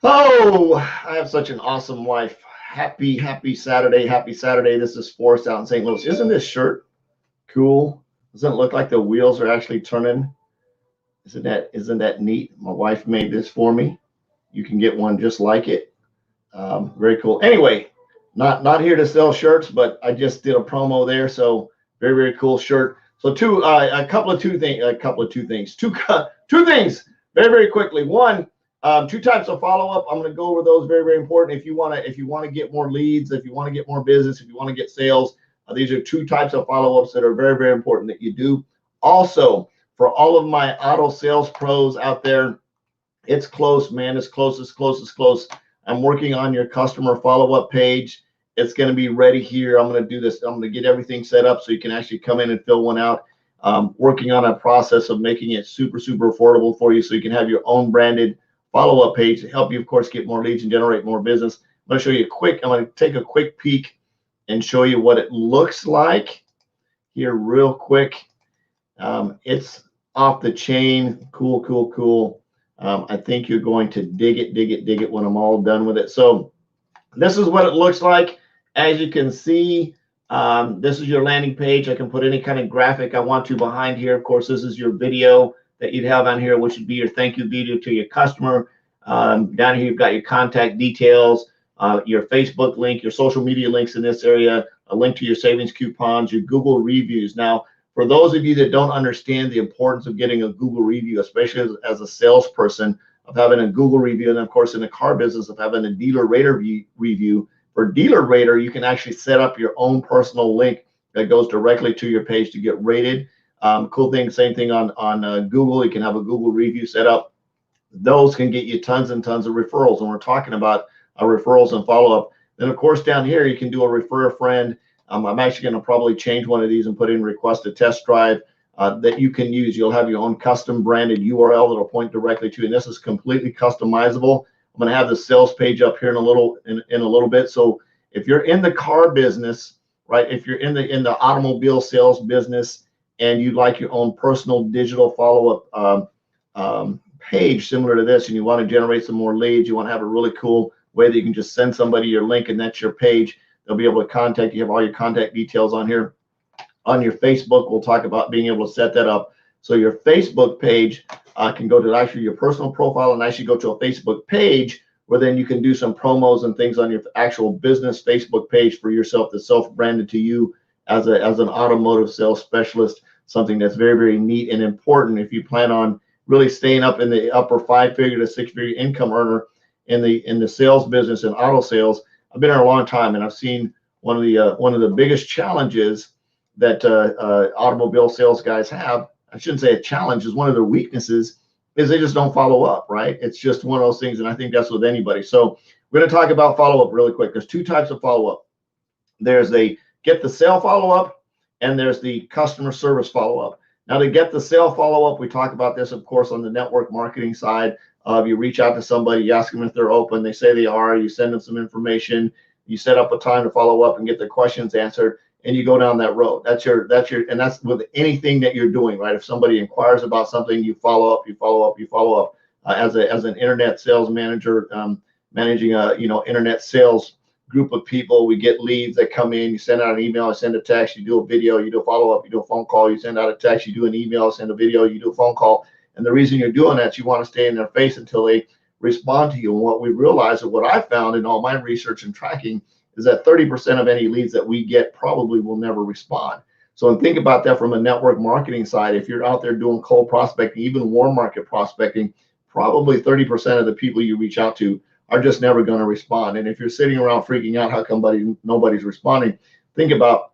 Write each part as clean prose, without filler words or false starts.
Oh, I have such an awesome life. Happy Saturday. Happy Saturday. This is Forrest out in St. Louis. Isn't this shirt cool? Doesn't it look like the wheels are actually turning? Isn't that neat? My wife made this for me. You can get one just like it. Very cool. Anyway, not here to sell shirts, but I just did a promo there. So very cool shirt. So a couple of two things, two things very quickly. One, two types of follow up. I'm going to go over those very important. If you want to get more leads, if you want to get more business, if you want to get sales, these are two types of follow ups that are very important that you do. Also, for all of my auto sales pros out there, it's close, man. It's close. I'm working on your customer follow-up page. It's going to be ready here. I'm going to do this. I'm going to get everything set up so you can actually come in and fill one out. Working on a process of making it super affordable for you so you can have your own branded follow-up page to help you, of course, get more leads and generate more business. I'm going to take a quick peek and show you what it looks like here real quick. It's off the chain. Cool. I think you're going to dig it when I'm all done with it. So this is what it looks like. As you can see, this is your landing page. I can put any kind of graphic I want to behind here. Of course, this is your video that you'd have on here, which would be your thank you video to your customer. Down here, you've got your contact details, your Facebook link, your social media links in this area, a link to your savings coupons, your Google reviews. Now, for those of you that don't understand the importance of getting a Google review, especially as a salesperson, of having a Google review, and of course in the car business of having a dealer rater review. For dealer rater, you can actually set up your own personal link that goes directly to your page to get rated. Cool thing, same thing on Google. You can have a Google review set up. Those can get you tons and tons of referrals, and we're talking about referrals and follow-up. Then of course down here you can do a refer a friend. I'm actually going to probably change one of these and put in request a test drive that you can use. You'll have your own custom branded URL that'll point directly to you, and this is completely customizable. I'm going to have the sales page up here in a little bit. So if you're in the car business, right? If you're in the automobile sales business and you'd like your own personal digital follow-up page similar to this, and you want to generate some more leads, you want to have a really cool way that you can just send somebody your link and that's your page. They'll be able to contact you. You have all your contact details on here. On your Facebook, we'll talk about being able to set that up. So your Facebook page can go to actually your personal profile and actually go to a Facebook page where then you can do some promos and things on your actual business Facebook page for yourself that's self-branded to you as an automotive sales specialist, something that's very neat and important if you plan on really staying up in the upper 5-figure to 6-figure income earner in the sales business and auto sales. I've been here a long time, and I've seen one of the biggest challenges that automobile sales guys have. I shouldn't say a challenge, is one of their weaknesses is they just don't follow up, right? It's just one of those things, and I think that's with anybody. So we're going to talk about follow-up really quick. There's two types of follow-up. There's the get the sale follow-up, and there's the customer service follow-up. Now, to get the sale follow-up, we talk about this, of course, on the network marketing side. You reach out to somebody, you ask them if they're open, they say they are, you send them some information, you set up a time to follow up and get their questions answered, and you go down that road. That's with anything that you're doing, right? If somebody inquires about something, you follow up. As an internet sales manager, managing a internet sales group of people, we get leads that come in, you send out an email, you send a text, you do a video, you do a follow-up, you do a phone call, you send out a text, you do an email, send a video, you do a phone call. And the reason you're doing that is you want to stay in their face until they respond to you. And what we realized, and what I found in all my research and tracking, is that 30% of any leads that we get probably will never respond. So and think about that from a network marketing side. If you're out there doing cold prospecting, even warm market prospecting, probably 30% of the people you reach out to are just never going to respond. And if you're sitting around freaking out how come nobody's responding, think about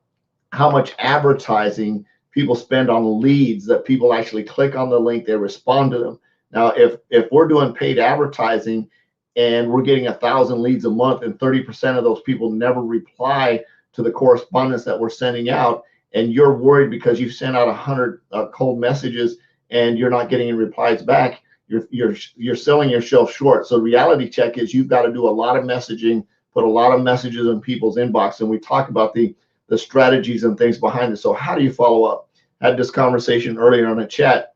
how much advertising people spend on leads that people actually click on the link, they respond to them. Now, if we're doing paid advertising and we're getting 1,000 leads a month and 30% of those people never reply to the correspondence that we're sending out, and you're worried because you've sent out 100 cold messages and you're not getting any replies back, you're selling yourself short. So reality check is you've got to do a lot of messaging, put a lot of messages in people's inbox, and we talk about the strategies and things behind it. So how do you follow up? I had this conversation earlier on a chat,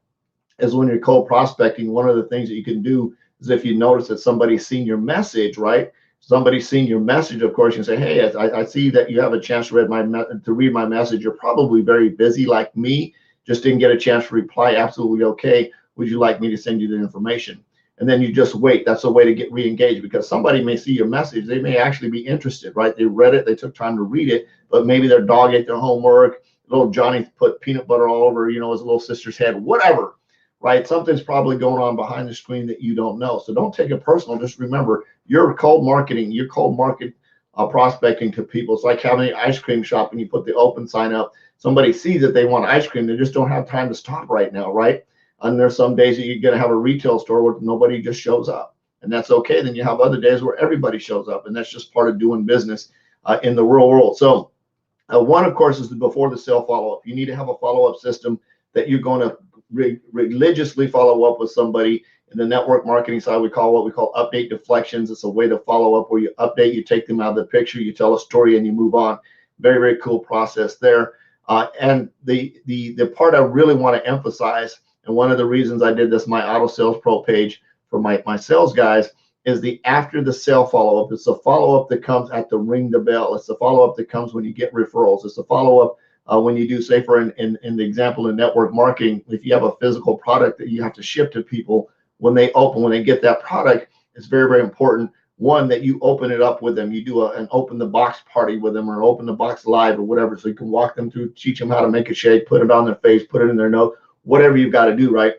is when you're cold prospecting, one of the things that you can do is if you notice that somebody's seen your message, right? Somebody's seen your message, of course, you say, hey, I see that you have a chance to read my message. You're probably very busy like me, just didn't get a chance to reply. Absolutely okay. Would you like me to send you the information? And then you just wait. That's a way to get re-engaged, because somebody may see your message. They may actually be interested, right? They read it. They took time to read it, but maybe their dog ate their homework. Little Johnny put peanut butter all over, his little sister's head, whatever, right? Something's probably going on behind the screen that you don't know. So don't take it personal. Just remember, you're cold marketing. You're cold market prospecting to people. It's like having an ice cream shop and you put the open sign up. Somebody sees that they want ice cream. They just don't have time to stop right now, right? And there's some days that you're going to have a retail store where nobody just shows up, and that's okay. Then you have other days where everybody shows up, and that's just part of doing business in the real world. So one, of course, is before the sale follow-up. You need to have a follow-up system that you're going to religiously follow up with somebody. In the network marketing side, we call what we call update deflections. It's a way to follow up where you update, you take them out of the picture, you tell a story, and you move on. Very, very cool process there. And the part I really want to emphasize, and one of the reasons I did this, my Auto Sales Pro page for my sales guys, is the after the sale follow-up. It's the follow-up that comes at the ring the bell. It's the follow-up that comes when you get referrals. It's the follow-up when you do, say, for in the example in network marketing, if you have a physical product that you have to ship to people, when they get that product, it's very, very important. One, that you open it up with them. You do an open the box party with them, or open the box live or whatever, so you can walk them through, teach them how to make a shake, put it on their face, put it in their nose, whatever you've got to do, right?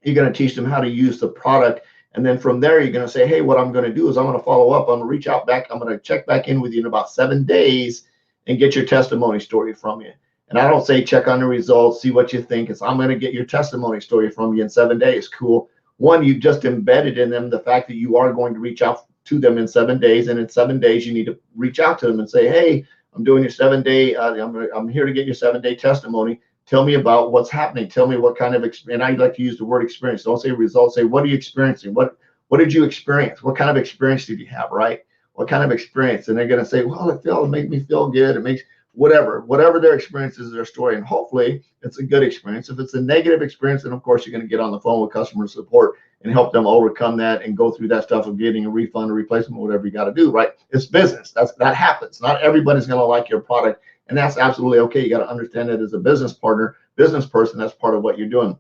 You're going to teach them how to use the product. And then from there, you're going to say, hey, what I'm going to do is I'm going to follow up. I'm going to reach out back. I'm going to check back in with you in about 7 days and get your testimony story from you. And I don't say check on the results, see what you think. It's I'm going to get your testimony story from you in 7 days. Cool. One, you've just embedded in them the fact that you are going to reach out to them in 7 days. And in 7 days, you need to reach out to them and say, hey, I'm doing your 7 day. I'm here to get your 7 day testimony. Tell me about what's happening. Tell me what kind of experience. And I like to use the word experience. Don't say results. Say, what are you experiencing? What did you experience? What kind of experience did you have, right? What kind of experience? And they're going to say, well, it made me feel good. It makes whatever their experience is, their story. And hopefully it's a good experience. If it's a negative experience, then of course you're going to get on the phone with customer support and help them overcome that and go through that stuff of getting a refund or replacement, whatever you got to do, right? It's business. That happens. Not everybody's going to like your product. And that's absolutely okay. You got to understand that as a business partner, business person, that's part of what you're doing.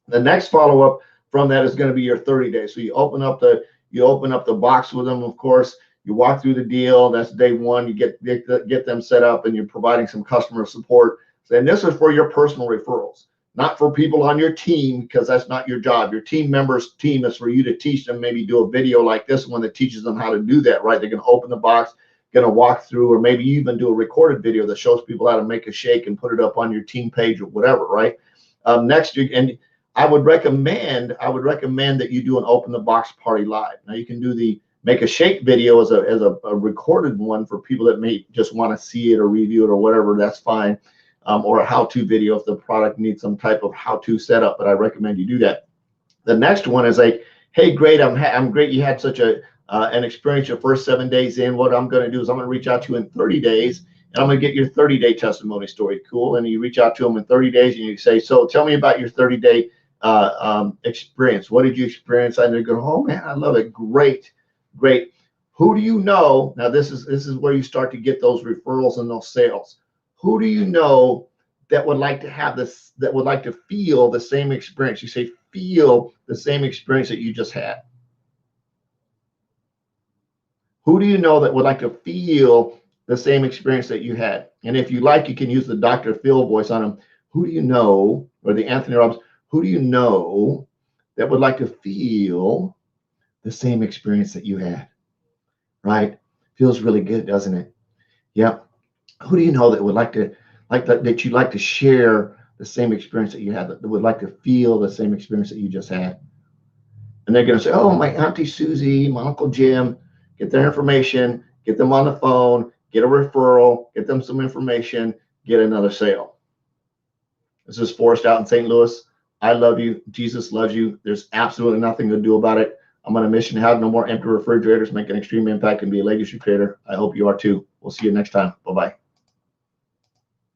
The next follow-up from that is going to be your 30 days. So you open up the box with them, of course. You walk through the deal. That's day one. You get them set up, and you're providing some customer support. And this is for your personal referrals, not for people on your team, because that's not your job. Your team members' team is for you to teach them, maybe do a video like this one that teaches them how to do that, right? They're going to open the box, going to walk through, or maybe you even do a recorded video that shows people how to make a shake and put it up on your team page or whatever, right? Next, and I would recommend that you do an open the box party live. Now you can do the make a shake video as a recorded one for people that may just want to see it or review it or whatever. That's fine, or a how-to video if the product needs some type of how-to setup. But I recommend you do that. The next one is like, hey, great, I'm great. You had such an experience your first 7 days in. What I'm going to do is I'm going to reach out to you in 30 days, and I'm going to get your 30-day testimony story. Cool. And you reach out to them in 30 days, and you say, so tell me about your 30-day experience. What did you experience? And they go, oh man, I love it. Great. Who do you know? Now this is where you start to get those referrals and those sales. Who do you know that would like to have this, that would like to feel the same experience? You say feel the same experience that you just had. Who do you know that would like to feel the same experience that you had? And if you like, you can use the Dr. Phil voice on them. Who do you know, or the Anthony Robbins, who do you know that would like to feel the same experience that you had? Right? Feels really good, doesn't it? Yeah. Who do you know that would that you'd like to share the same experience that you had, that would like to feel the same experience that you just had? And they're going to say, oh, my Auntie Susie, my Uncle Jim. Get their information, get them on the phone, get a referral, get them some information, get another sale. This is Forrest out in St. Louis. I love you. Jesus loves you. There's absolutely nothing to do about it. I'm on a mission to have no more empty refrigerators, make an extreme impact, and be a legacy creator. I hope you are too. We'll see you next time. Bye-bye.